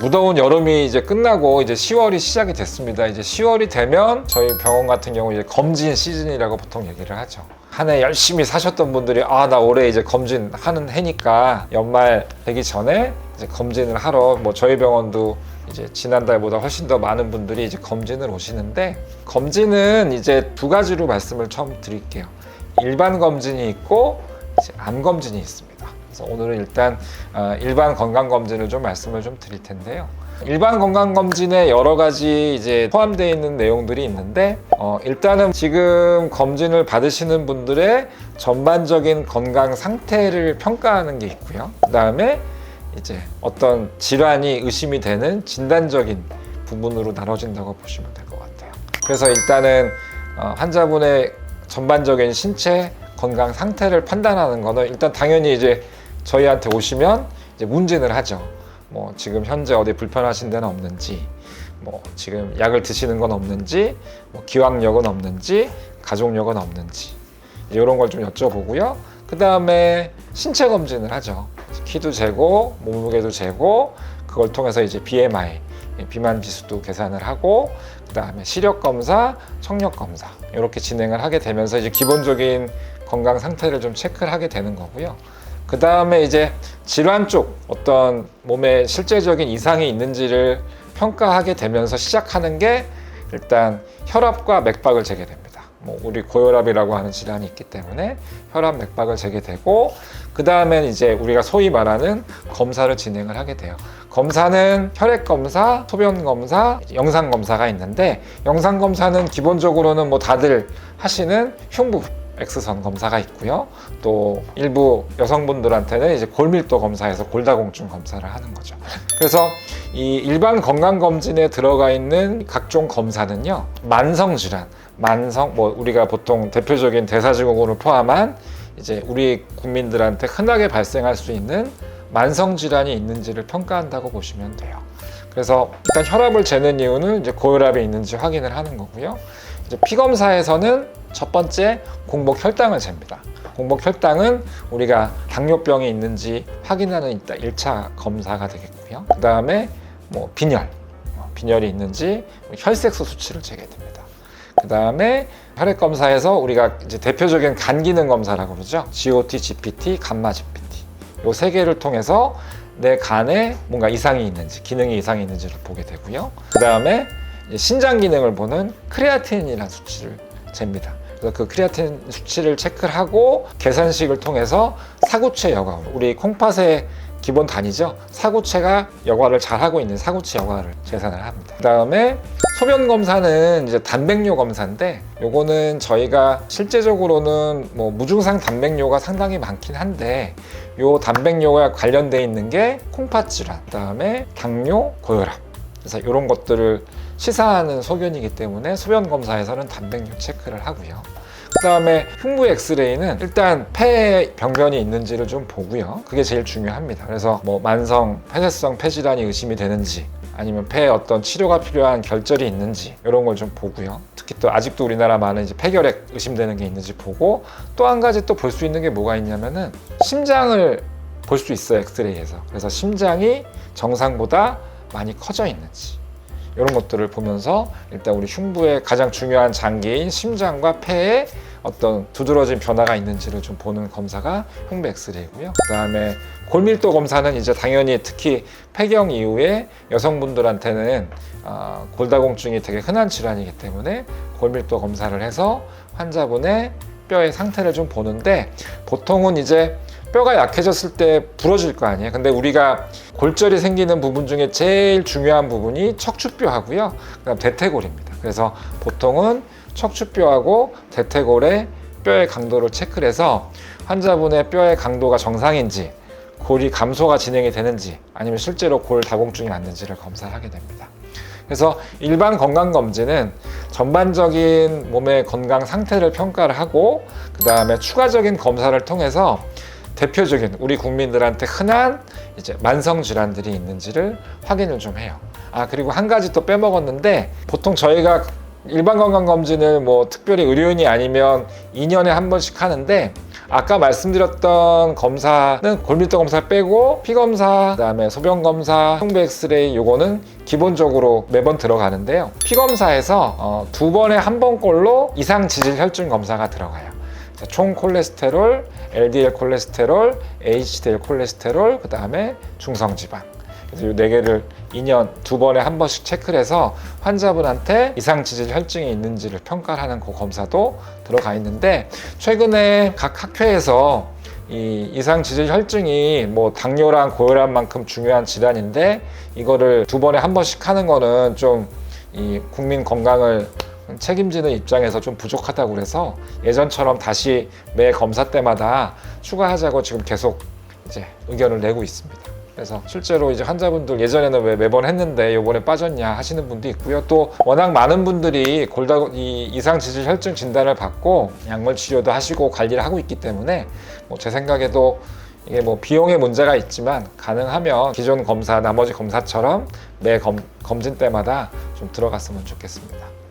무더운 여름이 이제 끝나고 이제 10월이 시작이 됐습니다. 이제 10월이 되면 저희 병원 같은 경우 이제 검진 시즌이라고 보통 얘기를 하죠. 한 해 열심히 사셨던 분들이 나 올해 이제 검진하는 해니까 연말 되기 전에 이제 검진을 하러 저희 병원도 이제 지난달보다 훨씬 더 많은 분들이 이제 검진을 오시는데, 검진은 이제 두 가지로 말씀을 처음 드릴게요. 일반 검진이 있고 이제 암 검진이 있습니다. 그래서 오늘은 일단 일반 건강검진을 좀 말씀을 좀 드릴 텐데요. 일반 건강검진에 여러 가지 이제 포함되어 있는 내용들이 있는데, 일단은 지금 검진을 받으시는 분들의 전반적인 건강 상태를 평가하는 게 있고요. 그 다음에 이제 어떤 질환이 의심이 되는 진단적인 부분으로 나눠진다고 보시면 될 것 같아요. 그래서 일단은 환자분의 전반적인 신체 건강 상태를 판단하는 거는 일단 당연히 이제 저희한테 오시면 이제 문진을 하죠. 지금 현재 어디 불편하신 데는 없는지, 지금 약을 드시는 건 없는지, 기왕력은 없는지, 가족력은 없는지, 이런 걸 좀 여쭤보고요. 그 다음에 신체 검진을 하죠. 키도 재고, 몸무게도 재고, 그걸 통해서 이제 BMI, 비만 지수도 계산을 하고, 그 다음에 시력 검사, 청력 검사 이렇게 진행을 하게 되면서 이제 기본적인 건강 상태를 좀 체크를 하게 되는 거고요. 그 다음에 이제 질환 쪽 어떤 몸에 실제적인 이상이 있는지를 평가하게 되면서 시작하는 게 일단 혈압과 맥박을 재게 됩니다. 우리 고혈압이라고 하는 질환이 있기 때문에 혈압, 맥박을 재게 되고, 그 다음엔 이제 우리가 소위 말하는 검사를 진행을 하게 돼요. 검사는 혈액 검사, 소변 검사, 영상 검사가 있는데, 영상 검사는 기본적으로는 다들 하시는 흉부 X선 검사가 있고요. 또 일부 여성분들한테는 이제 골밀도 검사에서 골다공증 검사를 하는 거죠. 그래서 이 일반 건강검진에 들어가 있는 각종 검사는요, 만성질환, 우리가 보통 대표적인 대사증후군을 포함한 이제 우리 국민들한테 흔하게 발생할 수 있는 만성질환이 있는지를 평가한다고 보시면 돼요. 그래서 일단 혈압을 재는 이유는 이제 고혈압이 있는지 확인을 하는 거고요. 이제 피검사에서는 첫 번째 공복 혈당을 잽니다. 공복 혈당은 우리가 당뇨병이 있는지 확인하는 1차 검사가 되겠고요. 그 다음에 빈혈이 있는지 혈색소 수치를 재게 됩니다. 그 다음에 혈액 검사에서 우리가 이제 대표적인 간 기능 검사라고 그러죠. GOT, GPT, 감마 GPT. 이 세 개를 통해서 내 간에 뭔가 이상이 있는지, 기능이 이상이 있는지를 보게 되고요. 그 다음에 신장 기능을 보는 크레아틴이라는 수치를 잽니다. 그래서 그 크레아틴 수치를 체크를 하고 계산식을 통해서 사구체 여과, 우리 콩팥의 기본 단위죠. 사구체가 여과를 잘하고 있는 사구체 여과를 계산을 합니다. 그 다음에 소변 검사는 이제 단백뇨 검사인데, 요거는 저희가 실제적으로는 무증상 단백뇨가 상당히 많긴 한데, 요 단백뇨가 관련돼 있는 게 콩팥 질환, 그 다음에 당뇨, 고혈압, 그래서 이런 것들을 시사하는 소견이기 때문에 소변 검사에서는 단백뇨 체크를 하고요. 그 다음에 흉부 엑스레이는 일단 폐에 병변이 있는지를 좀 보고요. 그게 제일 중요합니다. 그래서 만성 폐쇄성 폐질환이 의심이 되는지, 아니면 폐에 어떤 치료가 필요한 결절이 있는지, 이런 걸 좀 보고요. 특히 또 아직도 우리나라 많은 이제 폐결핵 의심되는 게 있는지 보고, 또 한 가지 또 볼 수 있는 게 뭐가 있냐면은 심장을 볼 수 있어요, 엑스레이에서. 그래서 심장이 정상보다 많이 커져 있는지, 이런 것들을 보면서 일단 우리 흉부의 가장 중요한 장기인 심장과 폐에 어떤 두드러진 변화가 있는지를 좀 보는 검사가 흉부 엑스레이고요. 그 다음에 골밀도 검사는 이제 당연히 특히 폐경 이후에 여성분들한테는 골다공증이 되게 흔한 질환이기 때문에 골밀도 검사를 해서 환자분의 뼈의 상태를 좀 보는데, 보통은 이제 뼈가 약해졌을 때 부러질 거 아니에요. 근데 우리가 골절이 생기는 부분 중에 제일 중요한 부분이 척추뼈하고요, 그다음 대퇴골입니다. 그래서 보통은 척추뼈하고 대퇴골의 뼈의 강도를 체크를 해서 환자분의 뼈의 강도가 정상인지, 골이 감소가 진행이 되는지, 아니면 실제로 골 다공증이 왔는지를 검사하게 됩니다. 그래서 일반 건강검진은 전반적인 몸의 건강 상태를 평가를 하고, 그 다음에 추가적인 검사를 통해서 대표적인 우리 국민들한테 흔한 이제 만성 질환들이 있는지를 확인을 좀 해요. 그리고 한 가지 또 빼먹었는데, 보통 저희가 일반 건강검진을 뭐 특별히 의료인이 아니면 2년에 한 번씩 하는데, 아까 말씀드렸던 검사는 골밀도 검사 빼고 피검사, 그다음에 소변검사, 흉부 엑스레이 요거는 기본적으로 매번 들어가는데요. 피검사에서 2번에 한 번꼴로 이상 지질 혈중 검사가 들어가요. 총 콜레스테롤, LDL 콜레스테롤, HDL 콜레스테롤, 그 다음에 중성지방. 그래서 이 4개를 2년 2번에 한 번씩 체크를 해서 환자분한테 이상 지질 혈증이 있는지를 평가를 하는 그 검사도 들어가 있는데, 최근에 각 학회에서 이 이상 지질 혈증이 뭐 당뇨랑 고혈압만큼 중요한 질환인데, 이거를 2번에 한 번씩 하는 거는 좀 이 국민 건강을 책임지는 입장에서 좀 부족하다고 그래서 예전처럼 다시 매 검사 때마다 추가하자고 지금 계속 이제 의견을 내고 있습니다. 그래서 실제로 이제 환자분들 예전에는 왜 매번 했는데 요번에 빠졌냐 하시는 분도 있고요. 또 워낙 많은 분들이 이 이상 지질 혈증 진단을 받고 약물 치료도 하시고 관리를 하고 있기 때문에 뭐 제 생각에도 이게 뭐 비용의 문제가 있지만 가능하면 기존 검사, 나머지 검사처럼 매 검진 때마다 좀 들어갔으면 좋겠습니다.